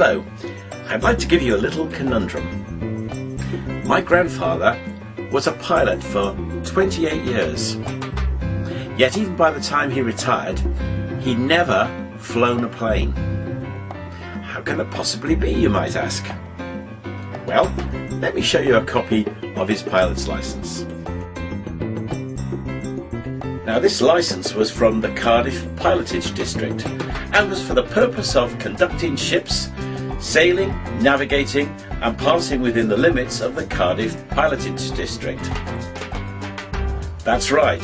Hello, I'd like to give you a little conundrum. My grandfather was a pilot for 28 years, yet even by the time he retired, he'd never flown a plane. How can that possibly be, you might ask? Well, let me show you a copy of his pilot's license. Now, this license was from the Cardiff Pilotage District and was for the purpose of conducting ships, sailing, navigating and passing within the limits of the Cardiff Pilotage District. That's right,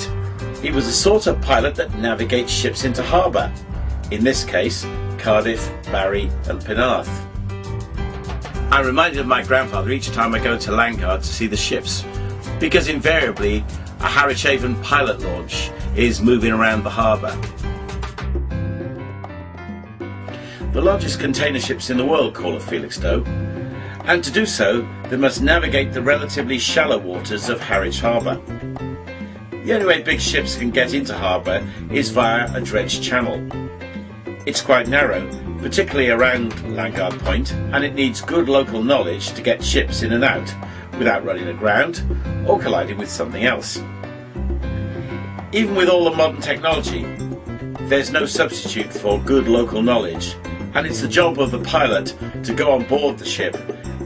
he was the sort of pilot that navigates ships into harbour, in this case Cardiff, Barry and Penarth. I'm reminded of my grandfather each time I go to Landguard to see the ships, because invariably a Harwich Haven pilot launch is moving around the harbour. The largest container ships in the world call at Felixstowe, and to do so they must navigate the relatively shallow waters of Harwich Harbour. The only way big ships can get into harbour is via a dredged channel. It's quite narrow, particularly around Landguard Point, and it needs good local knowledge to get ships in and out without running aground or colliding with something else. Even with all the modern technology, there's no substitute for good local knowledge, and it's the job of the pilot to go on board the ship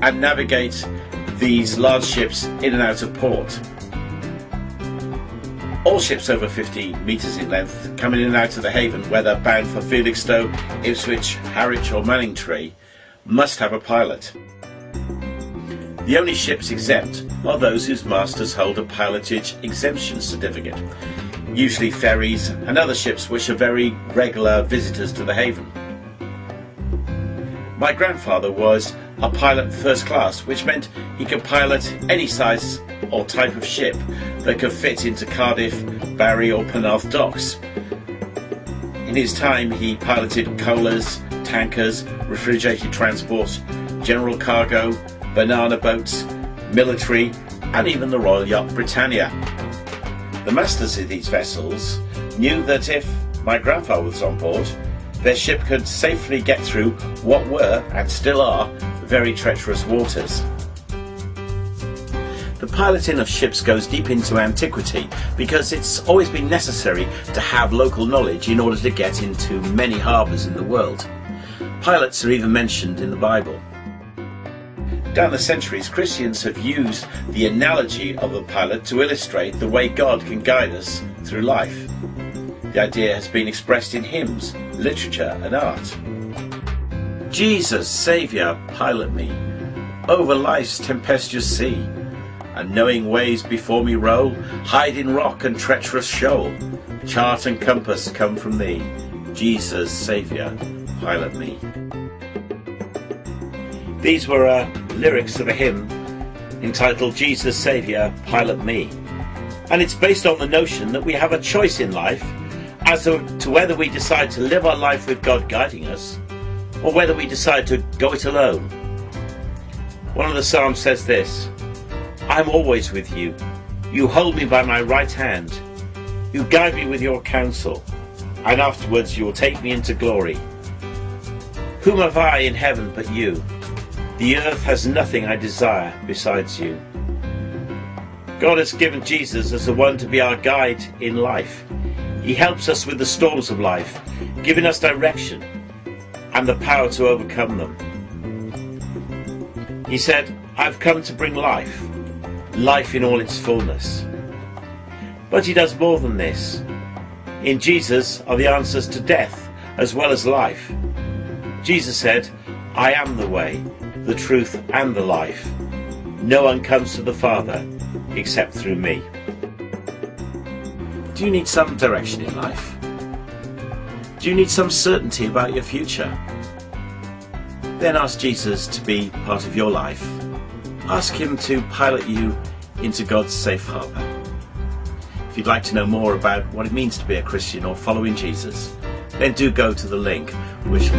and navigate these large ships in and out of port. All ships over 50 metres in length coming in and out of the haven, whether bound for Felixstowe, Ipswich, Harwich or Manningtree, must have a pilot. The only ships exempt are those whose masters hold a pilotage exemption certificate, usually ferries and other ships which are very regular visitors to the haven. My grandfather was a pilot first class, which meant he could pilot any size or type of ship that could fit into Cardiff, Barry or Penarth docks. In his time he piloted coalers, tankers, refrigerated transport, general cargo, banana boats, military and even the Royal Yacht Britannia. The masters of these vessels knew that if my grandfather was on board, their ship could safely get through what were, and still are, very treacherous waters. The piloting of ships goes deep into antiquity because it's always been necessary to have local knowledge in order to get into many harbours in the world. Pilots are even mentioned in the Bible. Down the centuries, Christians have used the analogy of the pilot to illustrate the way God can guide us through life. The idea has been expressed in hymns, literature and art. Jesus, Saviour, pilot me over life's tempestuous sea, and knowing ways before me roll, hide in rock and treacherous shoal. Chart and compass come from thee, Jesus, Saviour, pilot me. These were lyrics of a hymn entitled Jesus, Saviour, pilot me, and it's based on the notion that we have a choice in life as to whether we decide to live our life with God guiding us or whether we decide to go it alone. One of the Psalms says this: I'm always with you, you hold me by my right hand, you guide me with your counsel, and afterwards you will take me into glory. Whom have I in heaven but you? The earth has nothing I desire besides you. God has given Jesus as the one to be our guide in life. He helps us with the storms of life, giving us direction and the power to overcome them. He said, I've come to bring life, life in all its fullness. But he does more than this. In Jesus are the answers to death as well as life. Jesus said, I am the way, the truth and the life. No one comes to the Father except through me. Do you need some direction in life? Do you need some certainty about your future? Then ask Jesus to be part of your life. Ask him to pilot you into God's safe harbour. If you'd like to know more about what it means to be a Christian or following Jesus, then do go to the link which